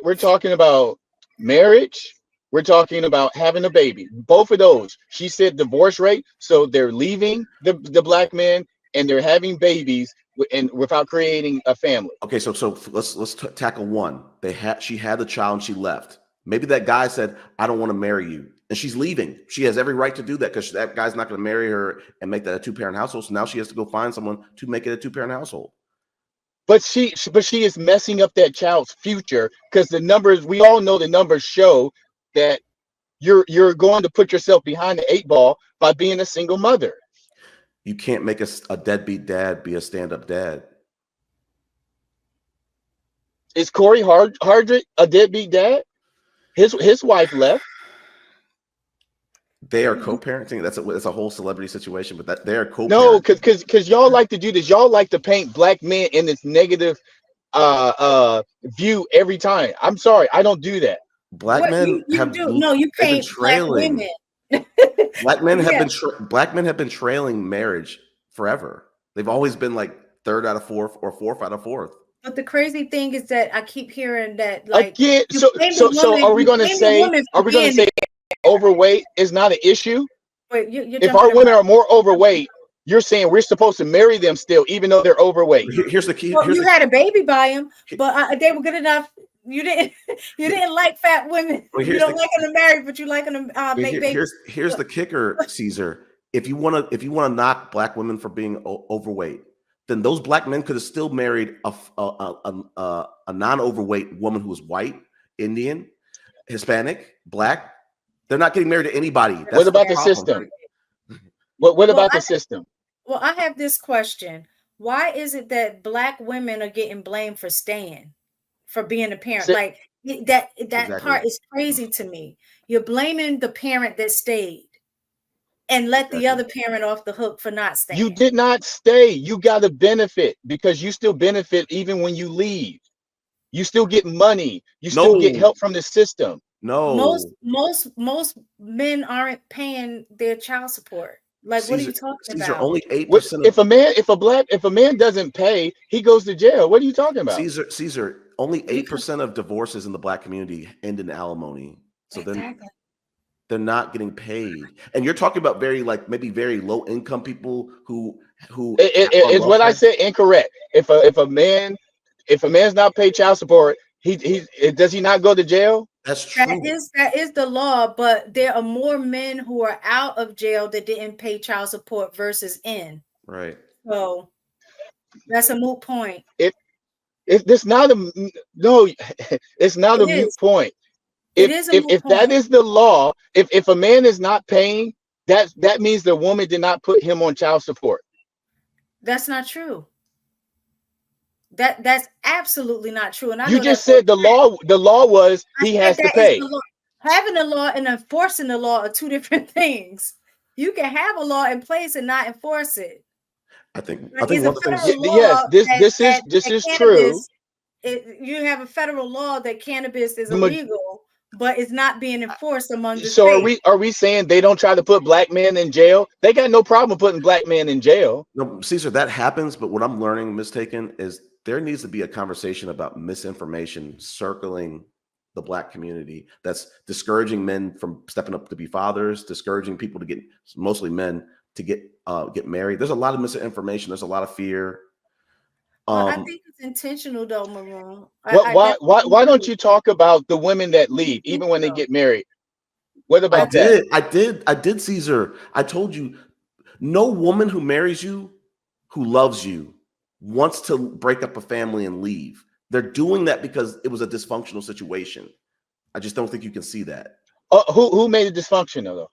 we're talking about marriage. We're talking about having a baby. Both of those. She said divorce rate. So they're leaving the black men and they're having babies and without creating a family. Okay, so let's tackle one. She had the child and she left. Maybe that guy said, "I don't want to marry you," and she's leaving. She has every right to do that because that guy's not going to marry her and make that a 2-parent household. So now she has to go find someone to make it a 2-parent household. But she is messing up that child's future because the numbers, we all know the numbers show that you're going to put yourself behind the 8 ball by being a single mother. You can't make a deadbeat dad be a stand-up dad. Is Corey Hardrick a deadbeat dad? His wife left. They are co-parenting. That's a whole celebrity situation, but that they are co-parenting. No, because y'all like to do this. Y'all like to paint black men in this negative view every time. I'm sorry, I don't do that. Black men you have do. No, you paint black women. Black men have been trailing marriage forever. They've always been like 3rd out of 4th or 4th out of 4th. But the crazy thing is that I keep hearing that, like, again. So are we going to say overweight is not an issue? Wait, if our women are more overweight, you're saying we're supposed to marry them still, even though they're overweight. Here's the key. Well, you had a baby by them, but they were good enough. You didn't like fat women. Well, you don't like them to marry, but you like them to make babies. Here's the kicker, Caesar. If you want to knock black women for being overweight, then those black men could have still married a non-overweight woman who was white, Indian, Hispanic, black. They're not getting married to anybody. That's what about the system? What about the system? Well, I have this question. Why is it that black women are getting blamed for staying, for being a parent? Like that exactly. Part is crazy to me. You're blaming the parent that stayed and let the other parent off the hook for not staying. You did not stay. You got a benefit because you still benefit even when you leave. You still get money. You still get help from the system. No, most men aren't paying their child support. Like, Caesar, what are you talking about? Only 8%. If a man doesn't pay, he goes to jail. What are you talking about? Caesar, only 8% of divorces in the black community end in alimony. So then they're not getting paid. And you're talking about maybe very low income people who is what I said incorrect. If a man's not paid child support, does he not go to jail? That's true. That is the law, but there are more men who are out of jail that didn't pay child support versus in. Right. So that's a moot point. It's not a moot point. If that is the law, if a man is not paying, that means the woman did not put him on child support. That's not true. That's absolutely not true. And you just said the law was he has to pay. Having a law and enforcing the law are two different things. You can have a law in place and not enforce it. I think one thing. Yes, this is true. You have a federal law that cannabis is illegal, but it's not being enforced among the So states. are we saying they don't try to put black men in jail? They got no problem putting black men in jail. No, Caesar, that happens. But what I'm learning, mistaken, is there needs to be a conversation about misinformation circling the black community that's discouraging men from stepping up to be fathers, discouraging people to get, mostly men, to get married. There's a lot of misinformation. There's a lot of fear. I think it's intentional, though, Maroon. Why don't you talk about the women that leave, even when they get married? What about that? I did, Caesar. I told you, no woman who marries you, who loves you, wants to break up a family and leave. They're doing that because it was a dysfunctional situation. I just don't think you can see that. Who made it dysfunctional, though?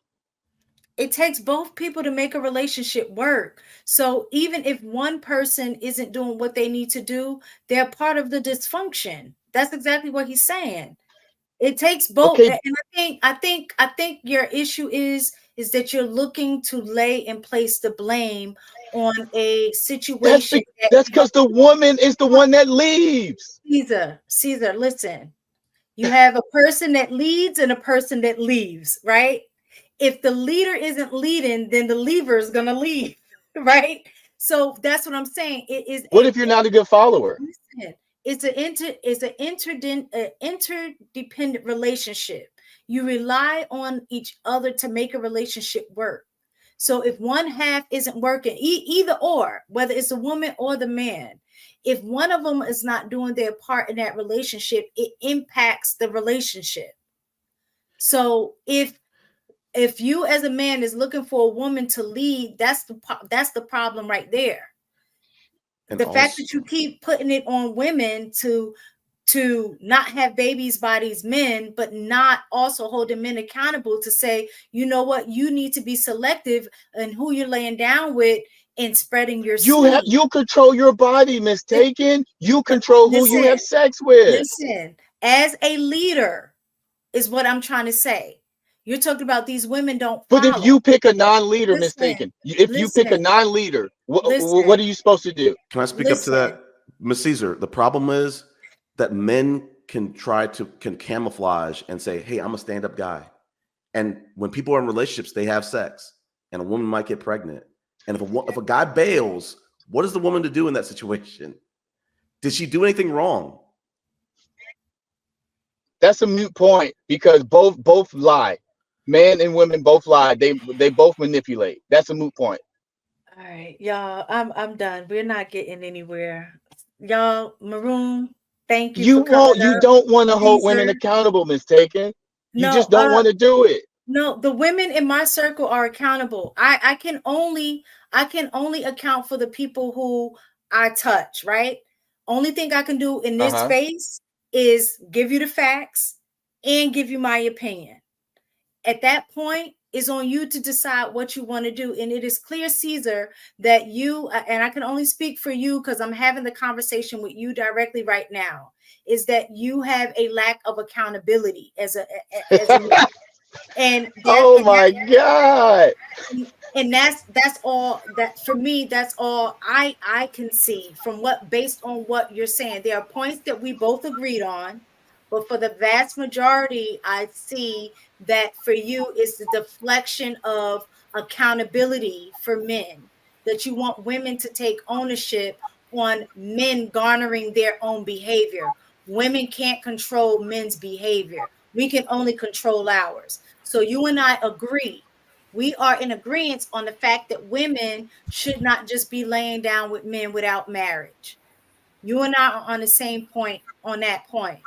It takes both people to make a relationship work. So even if one person isn't doing what they need to do, they're part of the dysfunction. That's exactly what he's saying. It takes both. Okay. And I think your issue is that you're looking to lay in place the blame on a situation. That's because the woman is the one that leaves. Caesar, listen. You have a person that leads and a person that leaves, right? If the leader isn't leading, then the leaver is going to leave, right? So that's what I'm saying. What if you're not a good follower? Listen, it's an interdependent relationship. You rely on each other to make a relationship work. So if one half isn't working, either or, whether it's the woman or the man, if one of them is not doing their part in that relationship, it impacts the relationship. So if you as a man is looking for a woman to lead, that's the problem right there. And The fact also, that you keep putting it on women to not have babies by these men, but not also holding men accountable to say, you know what, you need to be selective in who you're laying down with and spreading your seed. You control your body, mistaken. You But control who you have sex with. listen, as a leader is what I'm trying to say. You're talking about these women don't But if follow. you pick a non-leader, Listen, mistaken. If you pick a listen, non-leader, what listen, are you supposed to do? can I speak up to listen. that, Ms. Caesar? The problem is that men can camouflage and say, "Hey, I'm a stand-up guy," and when people are in relationships, they have sex, and a woman might get pregnant. And if a guy bails, what is the woman to do in that situation? Did she do anything wrong? That's a moot point because both lie. Men and women both lie. They both manipulate. That's a moot point. All right, y'all. I'm done. We're not getting anywhere. Y'all, Maroon, thank you for coming You up. don't want to hold women Caesar. accountable, mistaken. You No, just don't want to do it. no, the women in my circle are accountable. I can only account for the people who I touch, right? Only thing I can do in this Uh-huh. space is give you the facts and give you my opinion. At that point, it's on you to decide what you want to do. And it is clear, Caesar, that you, and I can only speak for you because I'm having the conversation with you directly right now, is that you have a lack of accountability as a man. And Oh my God. that's all that for me, that's all I can see from what, based on what you're saying. There are points that we both agreed on, but for the vast majority, I see that for you it's the deflection of accountability for men, that you want women to take ownership on men garnering their own behavior. Women can't control men's behavior. We can only control ours. So you and I agree. We are in agreement on the fact that women should not just be laying down with men without marriage. You and I are on the same point on that point.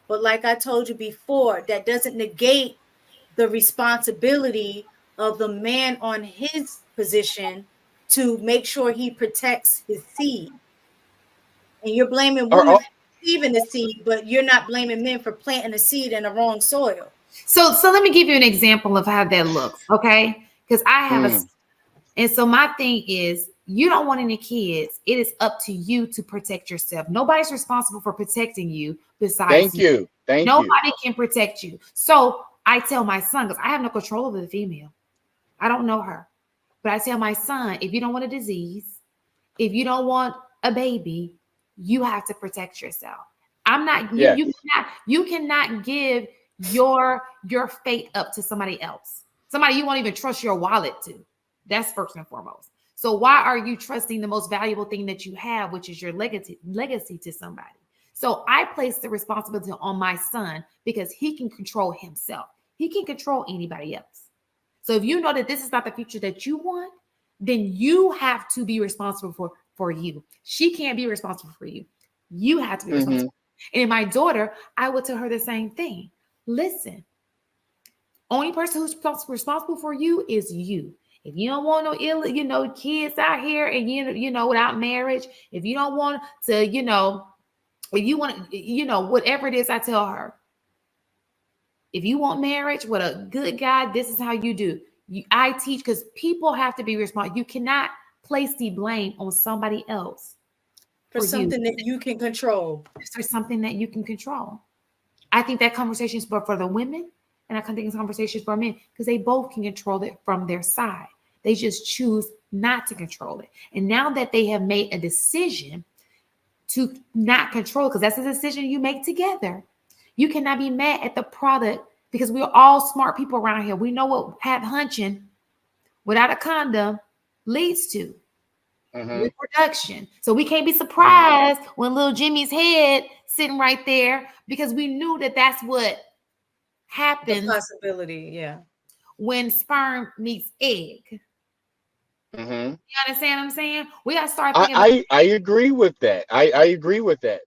But like I told you before, that doesn't negate the responsibility of the man on his position to make sure he protects his seed. And you're blaming Or, women for receiving the seed, but you're not blaming men for planting the seed in the wrong soil. So let me give you an example of how that looks, okay? Because I have a, and so my thing is, you don't want any kids. It is up to you to protect yourself. Nobody's responsible for protecting you besides you. Thank you. Nobody can protect you. So I tell my son, because I have no control over the female. I don't know her. But I tell my son, if you don't want a disease, if you don't want a baby, you have to protect yourself. I'm not, Yeah. you cannot give your fate up to somebody else. Somebody you won't even trust your wallet to. That's first and foremost. So why are you trusting the most valuable thing that you have, which is your legacy to somebody? So I place the responsibility on my son because he can control himself. He can control anybody else. So if you know that this is not the future that you want, then you have to be responsible for you. She can't be responsible for you. You have to be responsible. And in my daughter, I would tell her the same thing. Listen, only person who's responsible for you is you. If you don't want no kids out here and without marriage, if you don't want to, if you want, whatever it is, I tell her, if you want marriage with a good guy, this is how you do. I teach because people have to be responsible. You cannot place the blame on somebody else for something that you can control. For something that you can control. I think that conversation is for the women, and I think it's conversations for men because they both can control it from their side. They just choose not to control it. And now that they have made a decision to not control, because that's a decision you make together, you cannot be mad at the product because we're all smart people around here. We know what hunching without a condom leads to. reproduction. So we can't be surprised when little Jimmy's head sitting right there, because we knew that that's what happens. The possibility, yeah. When sperm meets egg. You understand what I'm saying? We gotta start thinking. I agree with that. I agree with that.